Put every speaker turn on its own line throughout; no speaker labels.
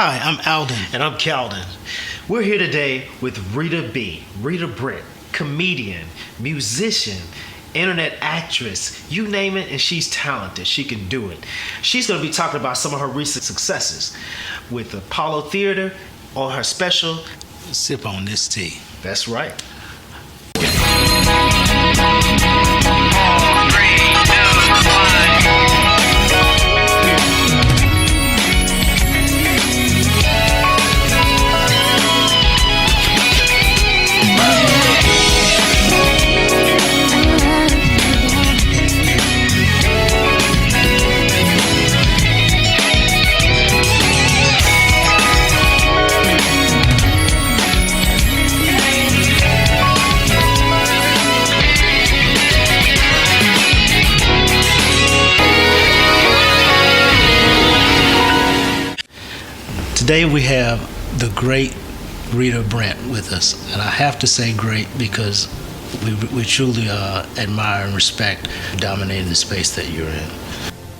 Hi, I'm Alden.
And I'm Calden. We're here today with Rita Brent, comedian, musician, internet actress, you name it, and she's talented. She can do it. She's going to be talking about some of her recent successes with Apollo Theater on her special,
Sip on This Tea.
That's right.
Today we have the great Rita Brent with us, and I have to say great because we truly admire and respect dominating the space that you're in.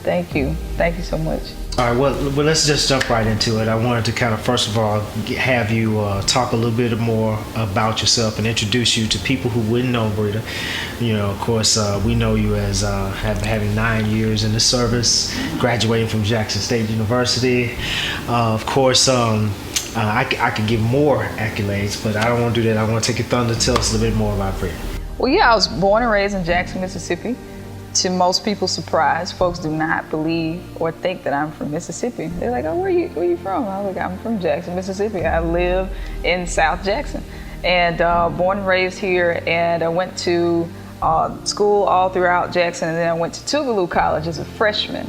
Thank you so much.
All right, well, let's just jump right into it. I wanted to kind of, first of all, have you talk a little bit more about yourself and introduce you to people who wouldn't know Rita. You know, of course, we know you as having 9 years in the service, graduating from Jackson State University. Of course, I could give more accolades, but I don't want to do that. I want to take your thunder. Tell us a little bit more about Rita.
Well, yeah, I was born and raised in Jackson, Mississippi. To most people's surprise, folks do not believe or think that I'm from Mississippi. They're like, oh, where you from? I was like, I'm from Jackson, Mississippi. I live in South Jackson. And born and raised here, and I went to school all throughout Jackson, and then I went to Tougaloo College as a freshman.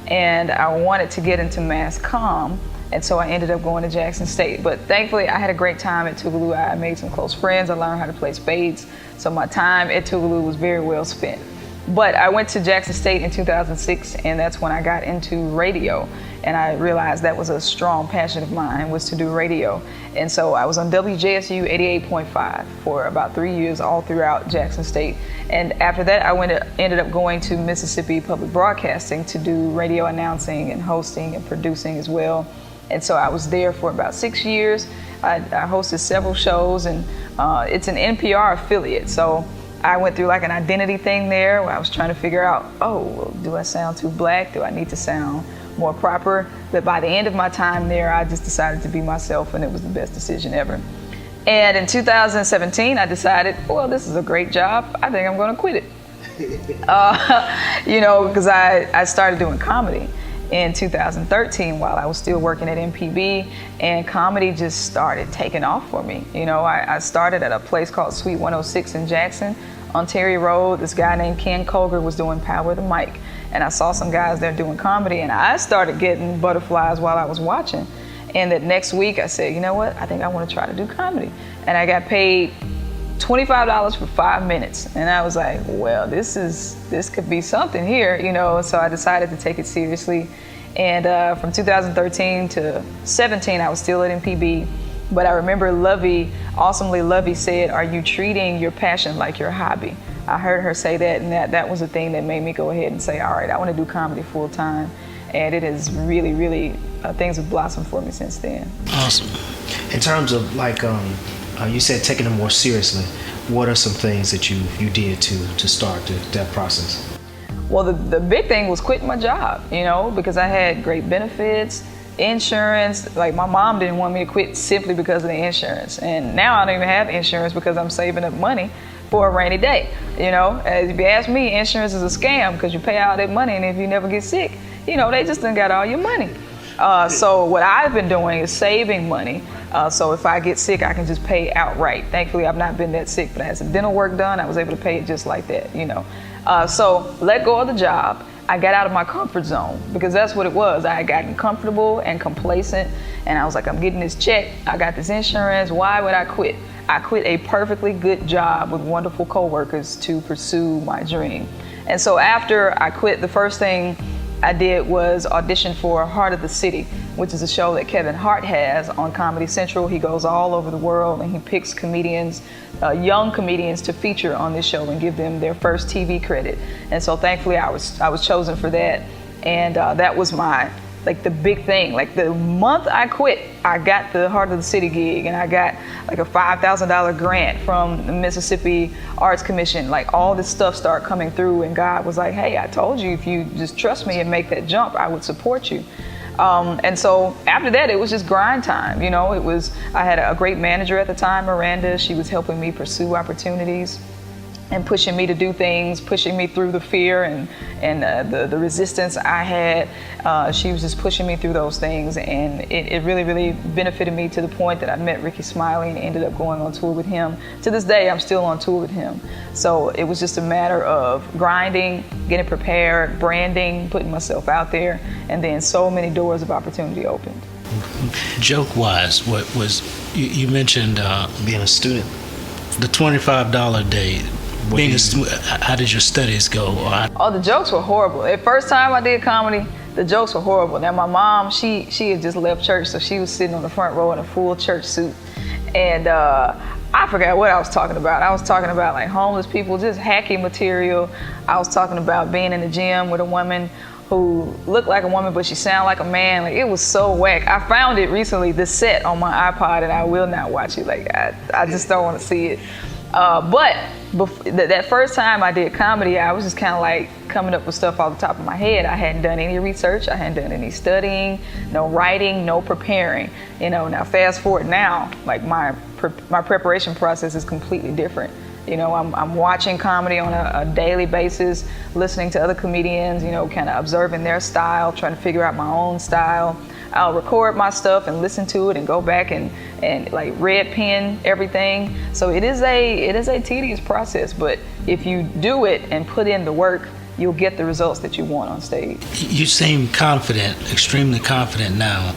And I wanted to get into mass comm, and so I ended up going to Jackson State. But thankfully, I had a great time at Tougaloo. I made some close friends. I learned how to play spades. So my time at Tougaloo was very well spent. But I went to Jackson State in 2006, and that's when I got into radio. And I realized that was a strong passion of mine, was to do radio. And so I was on WJSU 88.5 for about 3 years, all throughout Jackson State. And after that, I ended up going to Mississippi Public Broadcasting to do radio announcing and hosting and producing as well. And so I was there for about 6 years. I hosted several shows, and it's an NPR affiliate. So I went through like an identity thing there where I was trying to figure out, well, do I sound too black? Do I need to sound more proper? But by the end of my time there, I just decided to be myself, and it was the best decision ever. And in 2017, I decided, well, this is a great job. I think I'm going to quit it. Because I started doing comedy in 2013 while I was still working at MPB, and comedy just started taking off for me. You know, I started at a place called Suite 106 in Jackson, Ontario Road. This guy named Ken Colger was doing Power of the Mic, and I saw some guys there doing comedy, and I started getting butterflies while I was watching. And that next week I said, you know what, I think I want to try to do comedy. And I got paid $25 for 5 minutes, and I was like, well, this could be something here, you know. So I decided to take it seriously. And from 2013 to 17, I was still at MPB. But I remember awesomely Lovey said, are you treating your passion like your hobby? I heard her say that, and that was the thing that made me go ahead and say, all right, I want to do comedy full time. And it has really, really, things have blossomed for me since then.
Awesome.
In terms of like, you said taking it more seriously, what are some things that you did to start that process?
Well, the big thing was quitting my job, you know, because I had great benefits, insurance. Like, my mom didn't want me to quit simply because of the insurance. And now I don't even have insurance because I'm saving up money for a rainy day. You know, as if you ask me, insurance is a scam because you pay all that money, and if you never get sick, you know, they just done got all your money. So what I've been doing is saving money. So if I get sick, I can just pay outright. Thankfully, I've not been that sick, but I had some dental work done. I was able to pay it just like that, you know. So let go of the job. I got out of my comfort zone because that's what it was. I had gotten comfortable and complacent, and I was like, I'm getting this check. I got this insurance. Why would I quit? I quit a perfectly good job with wonderful coworkers to pursue my dream. And so after I quit, the first thing I did was audition for Heart of the City, which is a show that Kevin Hart has on Comedy Central. He goes all over the world and he picks comedians, young comedians, to feature on this show and give them their first TV credit. And so thankfully I was chosen for that. And that was my like the big thing. Like the month I quit, I got the Heart of the City gig, and I got like a $5,000 grant from the Mississippi Arts Commission. Like all this stuff started coming through, and God was like, hey, I told you if you just trust me and make that jump, I would support you. And so after that, it was just grind time. I had a great manager at the time, Miranda. She was helping me pursue opportunities and pushing me to do things, pushing me through the fear and the resistance I had. She was just pushing me through those things, and it really, really benefited me to the point that I met Rickey Smiley and ended up going on tour with him. To this day, I'm still on tour with him. So it was just a matter of grinding, getting prepared, branding, putting myself out there, and then so many doors of opportunity opened.
Joke-wise, what was you mentioned
Being a student.
the $25 day. How did your studies go?
Oh, the jokes were horrible. The first time I did comedy, the jokes were horrible. Now my mom, she had just left church, so she was sitting on the front row in a full church suit, and I forgot what I was talking about. I was talking about like homeless people, just hacky material. I was talking about being in the gym with a woman who looked like a woman, but she sounded like a man. Like, it was so whack. I found it recently, the set on my iPod, and I will not watch it. Like, I just don't want to see it. But that first time I did comedy, I was just kind of like coming up with stuff off the top of my head. I hadn't done any research. I hadn't done any studying, no writing, no preparing. Now fast forward now, like my preparation process is completely different. I'm watching comedy on a daily basis, listening to other comedians, kind of observing their style, trying to figure out my own style. I'll record my stuff and listen to it and go back and like red pen everything. So it is a tedious process, but if you do it and put in the work, you'll get the results that you want on stage.
You seem confident, extremely confident now.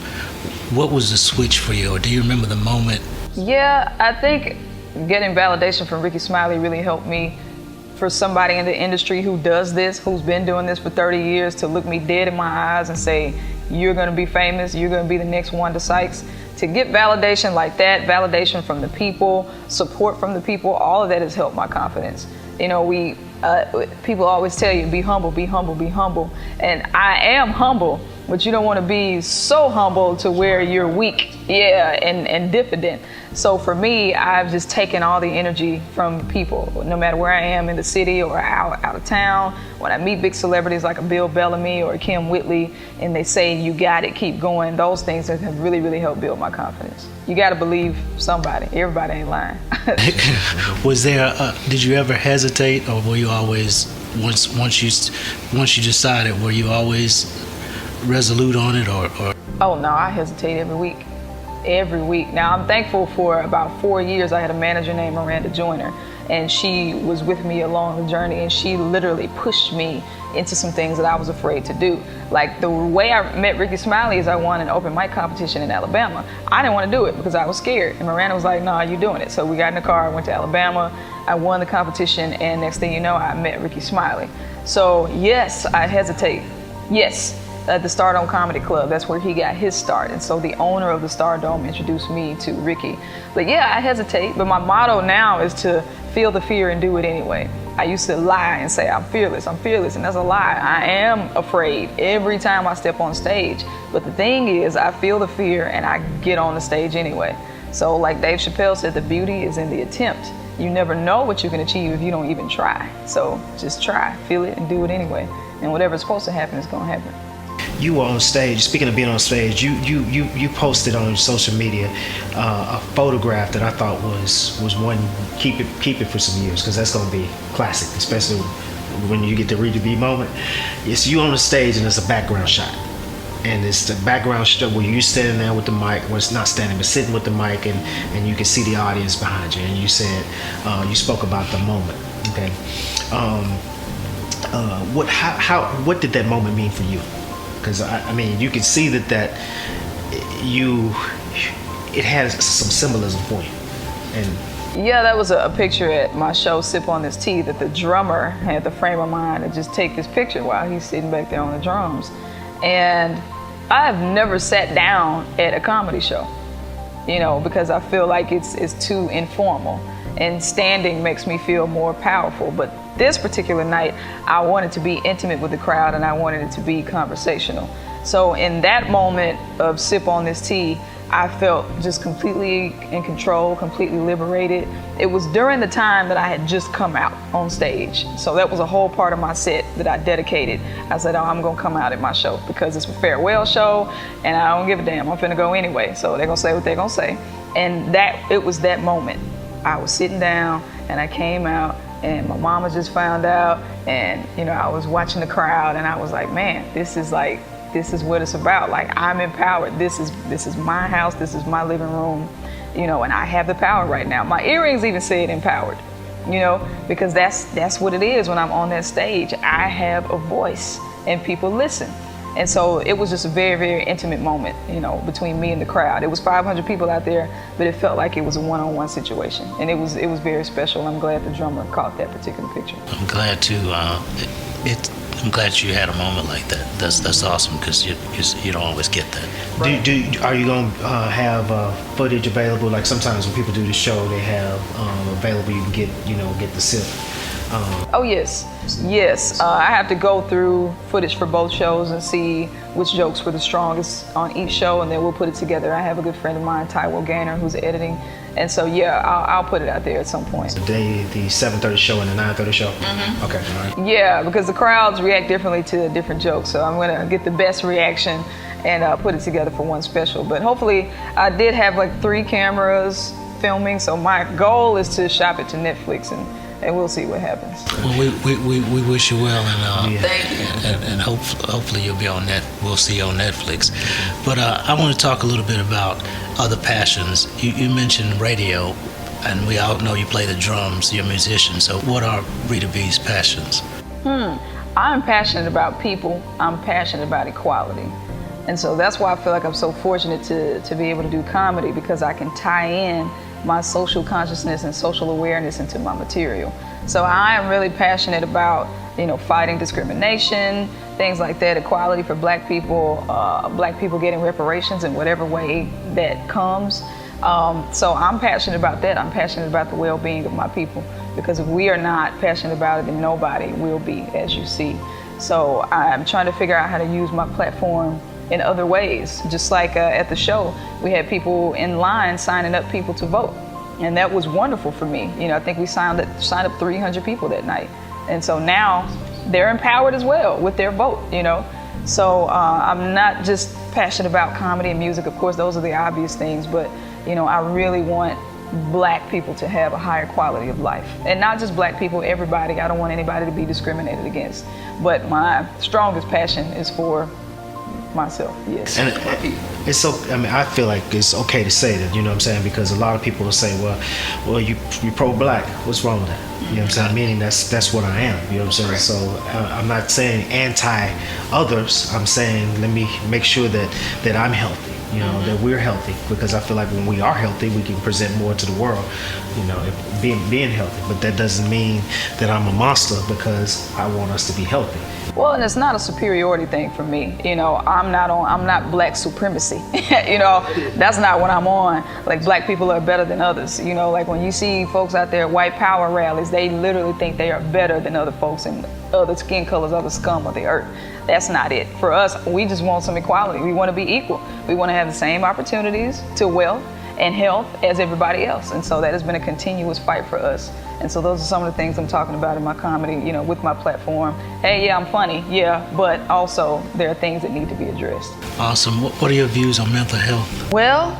What was the switch for you, or do you remember the moment?
Yeah, I think getting validation from Rickey Smiley really helped me. For somebody in the industry who does this, who's been doing this for 30 years, to look me dead in my eyes and say, you're gonna be famous, you're gonna be the next Wanda Sykes. To get validation like that, validation from the people, support from the people, all of that has helped my confidence. People always tell you, be humble, be humble, be humble. And I am humble, but you don't want to be so humble to where you're weak, and diffident. So for me, I've just taken all the energy from people, no matter where I am in the city or out of town. When I meet big celebrities like a Bill Bellamy or a Kim Whitley, and they say, you got it, keep going, those things have really, really helped build my confidence. You got to believe somebody. Everybody ain't lying.
Did you ever hesitate, or were you always, once you decided, were you always resolute on it, or?
Oh no, I hesitate every week. Every week. Now I'm thankful for about 4 years I had a manager named Miranda Joyner, and she was with me along the journey, and she literally pushed me into some things that I was afraid to do. Like the way I met Rickey Smiley is I won an open mic competition in Alabama. I didn't want to do it because I was scared, and Miranda was like, "No, you're doing it." So we got in the car, went to Alabama, I won the competition, and next thing you know, I met Rickey Smiley. So yes, I hesitate. Yes. At the Stardome Comedy Club, that's where he got his start. And so the owner of the Stardome introduced me to Rickey. But yeah, I hesitate, but my motto now is to feel the fear and do it anyway. I used to lie and say, I'm fearless, and that's a lie. I am afraid every time I step on stage. But the thing is, I feel the fear and I get on the stage anyway. So like Dave Chappelle said, the beauty is in the attempt. You never know what you can achieve if you don't even try. So just try, feel it, and do it anyway. And whatever's supposed to happen is gonna happen.
You were on stage. Speaking of being on stage, you posted on social media a photograph that I thought was one. Keep it for some years, because that's going to be classic, especially when you get the Rita B moment. It's you on the stage, and it's a background shot, and it's the background shot where you standing there with the mic. Well, it's not standing, but sitting with the mic, and you can see the audience behind you. And you said you spoke about the moment. Okay, what did that moment mean for you? Because I mean, you can see that it has some symbolism for you. And
yeah, that was a picture at my show, Sip on This Tea, that the drummer had the frame of mind to just take this picture while he's sitting back there on the drums. And I've never sat down at a comedy show, because I feel like it's too informal, and standing makes me feel more powerful. But this particular night, I wanted to be intimate with the crowd, and I wanted it to be conversational. So in that moment of sip on this tea, I felt just completely in control, completely liberated. It was during the time that I had just come out on stage. So that was a whole part of my set that I dedicated. I said, oh, I'm gonna come out at my show because it's a farewell show and I don't give a damn. I'm finna go anyway. So they're gonna say what they're gonna say. And it was that moment. I was sitting down and I came out and my mama just found out, and I was watching the crowd and I was like, man, this is what it's about. Like, I'm empowered. This is my house. This is my living room, and I have the power right now. My earrings even said empowered, because that's what it is when I'm on that stage. I have a voice and people listen. And so it was just a very, very intimate moment, between me and the crowd. It was 500 people out there, but it felt like it was a one-on-one situation. And it was very special. I'm glad the drummer caught that particular picture.
I'm glad too. I'm glad you had a moment like that. That's awesome, because you don't always get that.
Right. Are you going to have footage available? Like sometimes when people do the show, they have available. You can get the sip.
Oh yes. I have to go through footage for both shows and see which jokes were the strongest on each show, and then we'll put it together. I have a good friend of mine, Tywell Gaynor, who's editing, and so I'll put it out there at some point.
So the 7:30 show and the 9:30 show. Mm-hmm. Okay. All right.
Yeah, because the crowds react differently to different jokes, so I'm gonna get the best reaction and put it together for one special. But hopefully, I did have like 3 cameras filming, so my goal is to shop it to Netflix and we'll see what happens.
Well, we wish you well, and
thank you.
And hopefully you'll be on net. We'll see you on Netflix. But I want to talk a little bit about other passions. You mentioned radio, and we all know you play the drums. You're a musician. So what are Rita B's passions?
I'm passionate about people. I'm passionate about equality. And so that's why I feel like I'm so fortunate to be able to do comedy, because I can tie in my social consciousness and social awareness into my material. So I am really passionate about, fighting discrimination, things like that, equality for black people getting reparations in whatever way that comes. So I'm passionate about that. I'm passionate about the well-being of my people, because if we are not passionate about it, then nobody will be, as you see. So I'm trying to figure out how to use my platform in other ways. Just like at the show, we had people in line signing up people to vote. And that was wonderful for me. I think we signed up 300 people that night. And so now they're empowered as well with their vote, So I'm not just passionate about comedy and music. Of course, those are the obvious things, but I really want black people to have a higher quality of life. And not just black people, everybody. I don't want anybody to be discriminated against. But my strongest passion is for myself, yes.
And it's so. I feel like it's okay to say that. You know what I'm saying? Because a lot of people will say, "Well, you pro-black. What's wrong with that?" You know what I'm saying? Meaning that's what I am. You know what I'm saying?
Right.
So I'm not saying anti-others. I'm saying let me make sure that I'm healthy. That we're healthy, because I feel like when we are healthy, we can present more to the world. Being healthy. But that doesn't mean that I'm a monster, because I want us to be healthy.
Well, and it's not a superiority thing for me. I'm not black supremacy. That's not what I'm on. Like, black people are better than others. Like when you see folks out there at white power rallies, they literally think they are better than other folks and other skin colors, other scum of the earth. That's not it. For us, we just want some equality. We want to be equal. We want to have the same opportunities to wealth and health as everybody else. And so that has been a continuous fight for us. And so those are some of the things I'm talking about in my comedy, with my platform. Hey, yeah, I'm funny, yeah, but also there are things that need to be addressed.
Awesome. What are your views on mental health?
Well,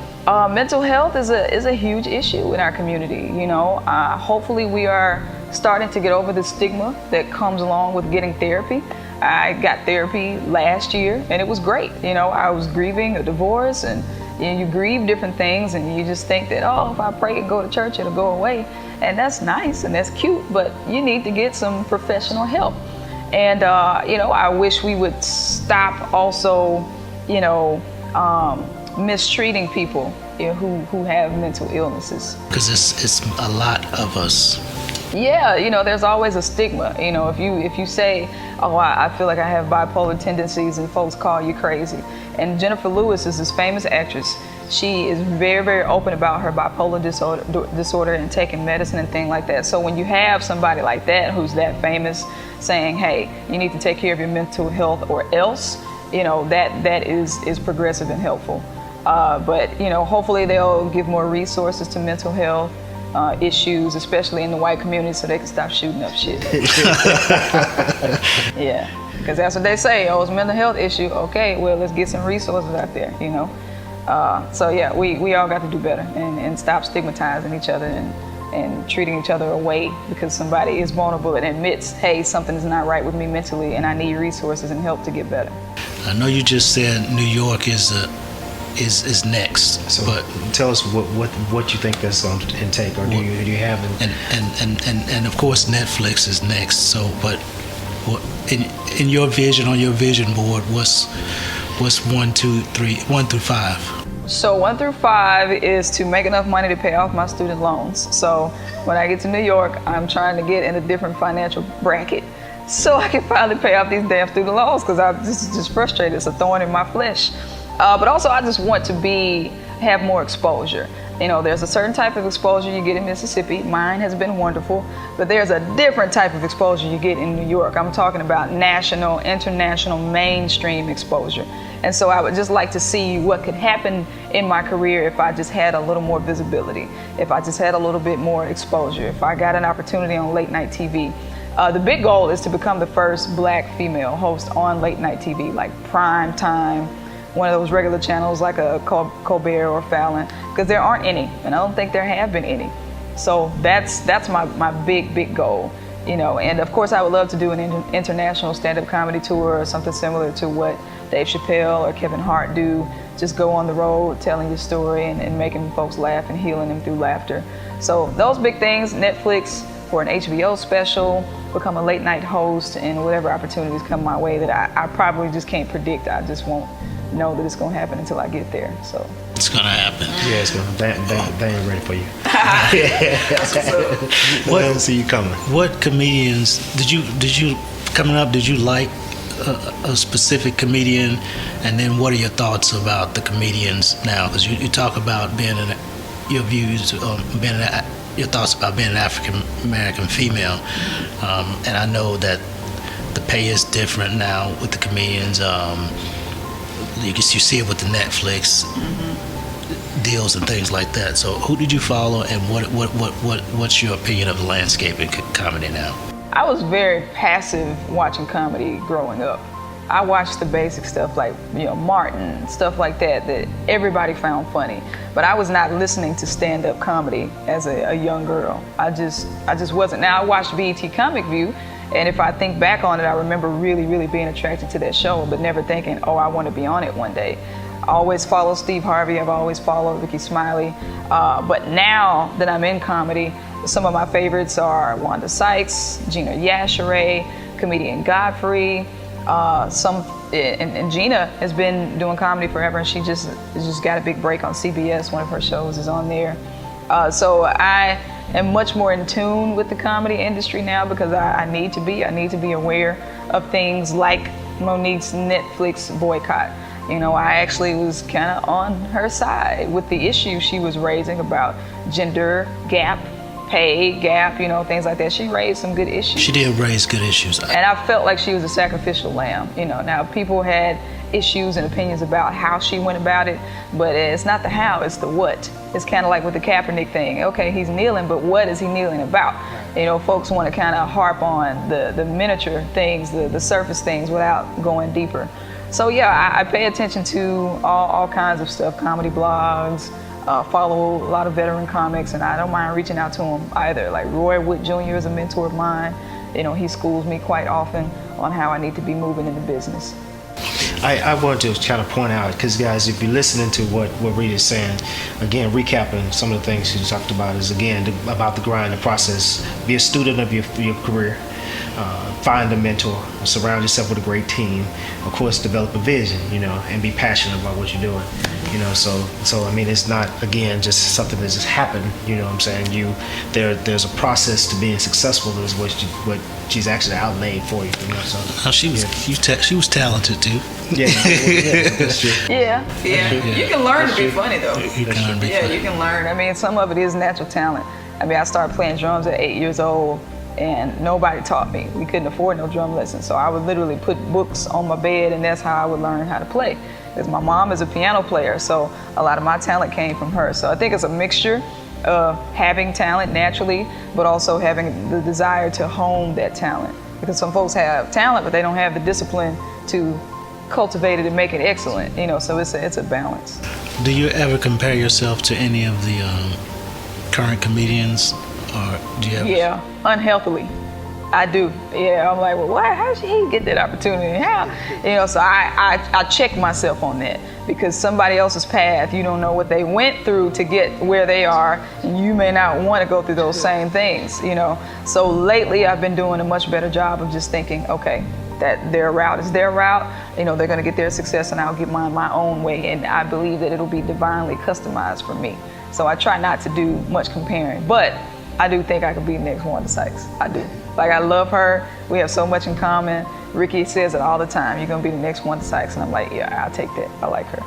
mental health is a huge issue in our community. Hopefully we are starting to get over the stigma that comes along with getting therapy. I got therapy last year and it was great. I was grieving a divorce, and you grieve different things, and you just think that, if I pray and go to church, it'll go away. And that's nice and that's cute, but you need to get some professional help. And, I wish we would stop also, mistreating people who have mental illnesses.
Because it's a lot of us.
Yeah, there's always a stigma. If you say, I feel like I have bipolar tendencies, and folks call you crazy. And Jennifer Lewis is this famous actress. She is very, very open about her bipolar disorder and taking medicine and things like that. So when you have somebody like that who's that famous saying, hey, you need to take care of your mental health or else, that is progressive and helpful. But hopefully they'll give more resources to mental health issues, especially in the white community, so they can stop shooting up shit. Yeah, because that's what they say. Oh, it's a mental health issue. Okay, well, let's get some resources out there. So yeah, we all got to do better and stop stigmatizing each other and treating each other away because somebody is vulnerable and admits, hey, something's not right with me mentally, and I need resources and help to get better.
I know you just said New York is next.
So,
but
tell us what you think that's going to intake, or do you have?
And of course Netflix is next. So, but in your vision, on your vision board, what's 1, 2, 3, 1 through 5?
So 1 through 5 is to make enough money to pay off my student loans. So when I get to New York, I'm trying to get in a different financial bracket so I can finally pay off these damn student loans because I'm just frustrated. It's a thorn in my flesh. But also I just want to have more exposure. There's a certain type of exposure you get in Mississippi. Mine has been wonderful, but there's a different type of exposure you get in New York. I'm talking about national, international, mainstream exposure. And so I would just like to see what could happen in my career if I just had a little more visibility, if I just had a little bit more exposure, if I got an opportunity on late night TV. The big goal is to become the first Black female host on late night TV, like prime time, one of those regular channels like a Colbert or Fallon, because there aren't any, and I don't think there have been any. So that's my big goal, And of course, I would love to do an international stand-up comedy tour or something similar to what Dave Chappelle or Kevin Hart do. Just go on the road telling your story and making folks laugh and healing them through laughter. So those big things, Netflix for an HBO special, become a late night host, and whatever opportunities come my way that I probably just can't predict. I just won't know that it's going to happen until I get there. So
it's going to happen.
Yeah, it's going to. They ain't ready for you.
What?
They don't see you coming.
What comedians did you coming up? Did you like a specific comedian, and then what are your thoughts about the comedians now? Because you talk about your views on your thoughts about being an African American female, and I know that the pay is different now with the comedians. You see it with the Netflix deals and things like that. So who did you follow, and what's your opinion of the landscape in comedy now?
I was very passive watching comedy growing up. I watched the basic stuff like Martin, stuff like that everybody found funny. But I was not listening to stand-up comedy as a young girl. I just wasn't. Now I watched BET Comic View, and if I think back on it, I remember really, really being attracted to that show, but never thinking, oh, I want to be on it one day. I always followed Steve Harvey. I've always followed Rickey Smiley. But now that I'm in comedy, some of my favorites are Wanda Sykes, Gina Yashere, comedian Godfrey. And Gina has been doing comedy forever, and she just got a big break on CBS. One of her shows is on there. So I am much more in tune with the comedy industry now because I need to be. I need to be aware of things like Monique's Netflix boycott. I actually was kind of on her side with the issue she was raising about gender gap, pay gap, things like that. She raised some good issues.
She did raise good issues.
And I felt like she was a sacrificial lamb. Now people had issues and opinions about how she went about it, but it's not the how, it's the what. It's kind of like with the Kaepernick thing. Okay, he's kneeling, but what is he kneeling about? Folks want to kind of harp on the miniature things, the surface things without going deeper. So yeah, I pay attention to all kinds of stuff, comedy blogs, follow a lot of veteran comics, and I don't mind reaching out to them either. Like Roy Wood Jr. is a mentor of mine. He schools me quite often on how I need to be moving in the business.
I want to kind of point out, because guys, if you're listening to what Rita's saying, again, recapping some of the things she talked about is, again, about the grind, the process. Be a student of your career. Find a mentor, surround yourself with a great team, of course develop a vision, and be passionate about what you're doing, so I mean, it's not, again, just something that just happened, what I'm saying, there's a process to being successful is what she's actually outlaid for you, so.
She was talented too.
Yeah, that's true.
Yeah. You can learn to be funny though.
You can learn to be funny.
You can learn. I mean, some of it is natural talent. I mean, I started playing drums at 8 years old. and nobody taught me. We couldn't afford no drum lessons, so I would literally put books on my bed, and that's how I would learn how to play. Because my mom is a piano player, so a lot of my talent came from her. So I think it's a mixture of having talent naturally, but also having the desire to hone that talent. Because some folks have talent, but they don't have the discipline to cultivate it and make it excellent. You know, so it's a balance.
Do you ever compare yourself to any of the current comedians, or do you ever?
Yeah, unhealthily. I do. Yeah, I'm like, well, why? How did he get that opportunity? How? You know, so I check myself on that, because somebody else's path, you don't know what they went through to get where they are. You may not want to go through those same things, you know. So lately, I've been doing a much better job of just thinking, okay, that their route is their route. You know, they're going to get their success, and I'll get mine my own way. And I believe that it'll be divinely customized for me. So I try not to do much comparing, but I do think I could be the next Wanda Sykes. I do. Like, I love her. We have so much in common. Rickey says it all the time. You're gonna be the next Wanda Sykes, and I'm like, yeah, I'll take that. I like her.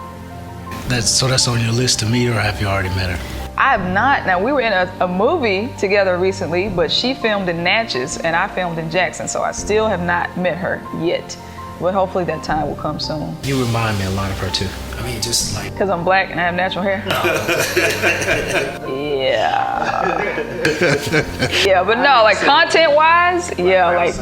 That's on your list to meet, or have you already met her?
I have not. Now, we were in a movie together recently, but she filmed in Natchez and I filmed in Jackson, so I still have not met her yet. But hopefully that time will come soon.
You remind me a lot of her too. I mean, just like.
Because I'm black and I have natural hair? Yeah. Yeah, but no, like content-wise, yeah, like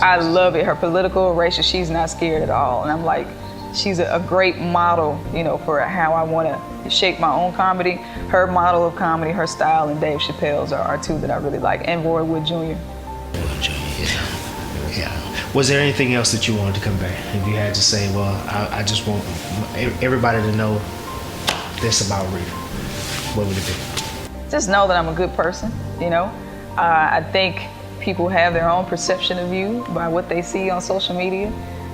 I love it. Her political, racial, she's not scared at all. And I'm like, she's a great model, you know, for how I want to shape my own comedy. Her model of comedy, her style, and Dave Chappelle's are two that I really like, and Roy Wood Jr.
Yeah. Was there anything else that you wanted to convey? If you had to say, well, I just want everybody to know this about Rita, what would it be?
Just know that I'm a good person, you know. I think people have their own perception of you by what they see on social media.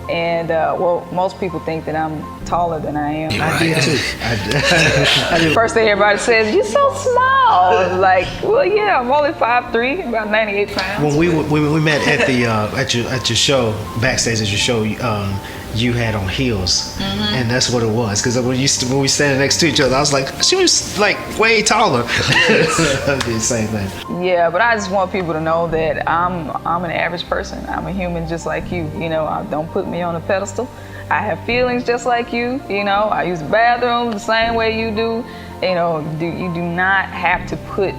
And well, most people think that I'm taller than I am.
I did too. I did.
First thing everybody says, "You're so small." Like, well, yeah, I'm only 5'3", about 98 pounds.
When we met at the at your show, backstage at your show, you had on heels, and that's what it was. Because when we standing next to each other, I was like, she was like way taller. The same thing.
Yeah, but I just want people to know that I'm an average person. I'm a human just like you. You know, don't put me on a pedestal. I have feelings just like you. You know, I use the bathroom the same way you do. You know, you do not have to put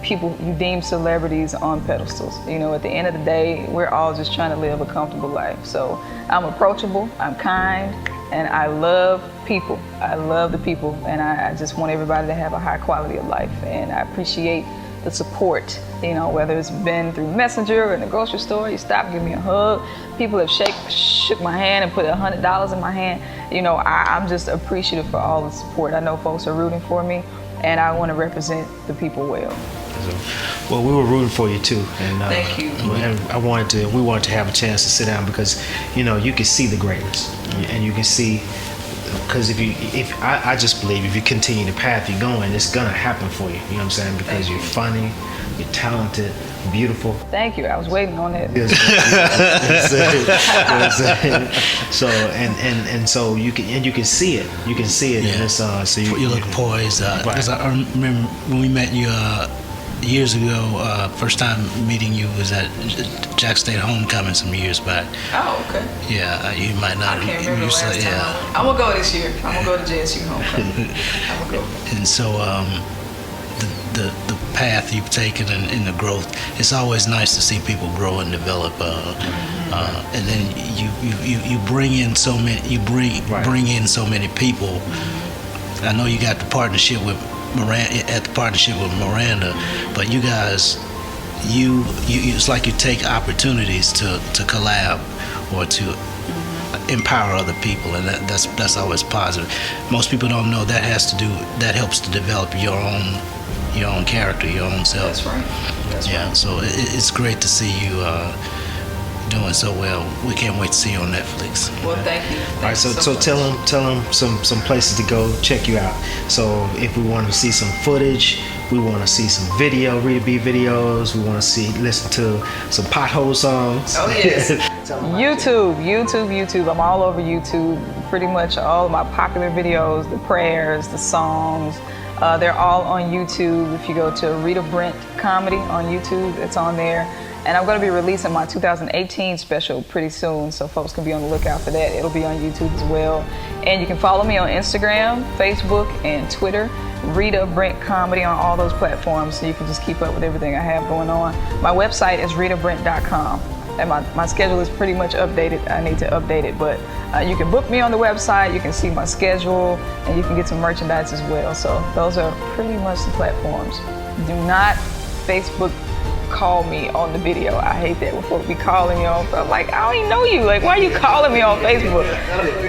people you deem celebrities on pedestals. You know, at the end of the day, we're all just trying to live a comfortable life. So I'm approachable, I'm kind, and I love people. I love the people, and I just want everybody to have a high quality of life. And I appreciate the support, you know, whether it's been through Messenger or in the grocery store. You stop, give me a hug. People have shook my hand and put $100 in my hand. You know, I'm just appreciative for all the support. I know folks are rooting for me, and I want to represent the people well.
Well, we were rooting for you too, and
thank you.
And we wanted to have a chance to sit down because, you know, you can see the greatness, and you can see, because I just believe if you continue the path you're going, it's gonna happen for you. You know what I'm saying? Because you're funny, you're talented, beautiful.
Thank you. I was waiting on it.
So so you can see it. You can see it,
yeah.
And it's so
you look poised. Because I remember when we met you years ago. First time meeting you was at Jack State Homecoming some years back.
Oh, okay.
Yeah, you might not.
I can't remember the last time. I'm gonna go this year. I'm gonna go to JSU Homecoming. I'm gonna go.
And so the path you've taken and the growth, it's always nice to see people grow and develop. And then you bring in so many. Bring in so many people. I know you got the partnership with Miranda, but you guys, you it's like you take opportunities to collab or to empower other people, and that's always positive. Most people don't know that helps to develop your own character, your own self.
That's right.
Yeah, so it's great to see you doing so well. We can't wait to see you on Netflix.
Well, thank you.
All right, so tell them some places to go check you out. So if we want to see some footage, we want to see some video, Rita B videos. We want to listen to some pothole songs.
Oh yes. YouTube. I'm all over YouTube. Pretty much all of my popular videos, the prayers, the songs. They're all on YouTube. If you go to Rita Brent Comedy on YouTube, it's on there. And I'm going to be releasing my 2018 special pretty soon, so folks can be on the lookout for that. It'll be on YouTube as well. And you can follow me on Instagram, Facebook, and Twitter. Rita Brent Comedy on all those platforms, so you can just keep up with everything I have going on. My website is ritabrent.com. And my schedule is pretty much updated. I need to update it, but you can book me on the website, you can see my schedule, and you can get some merchandise as well. So those are pretty much the platforms. Do not Facebook call me on the video. I hate that when folks be calling me on. I'm like, I don't even know you. Like, why are you calling me on Facebook?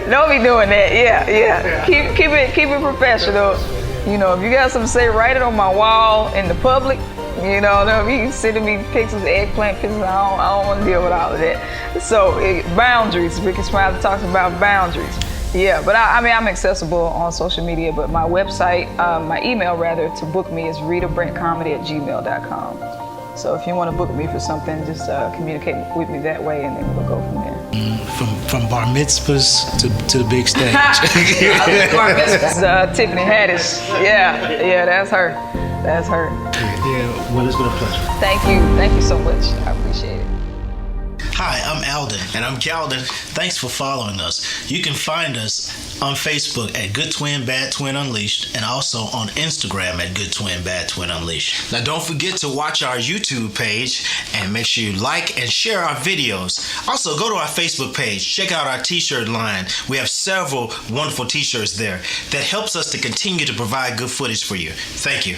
Don't be doing that. Yeah. Keep it professional. You know, if you got something to say, write it on my wall in the public. You know, don't be sending me pictures, eggplant pictures. I don't want to deal with all of that. So boundaries. Rickey Smiley talks about boundaries. Yeah, but I'm accessible on social media. But my website, my email rather, to book me is ritabrentcomedy@gmail.com. So if you want to book me for something, just communicate with me that way, and then we'll go from there.
From bar mitzvahs to the big stage.
Bar mitzvahs, Tiffany Haddish. Yeah, that's her. That's her.
Yeah, well, it's been a pleasure.
Thank you so much. I appreciate it.
Hi, I'm Alden. And I'm Calden. Thanks for following us. You can find us on Facebook at Good Twin, Bad Twin Unleashed, and also on Instagram at Good Twin, Bad Twin Unleashed. Now, don't forget to watch our YouTube page and make sure you like and share our videos. Also, go to our Facebook page. Check out our t-shirt line. We have several wonderful t-shirts there that helps us to continue to provide good footage for you. Thank you.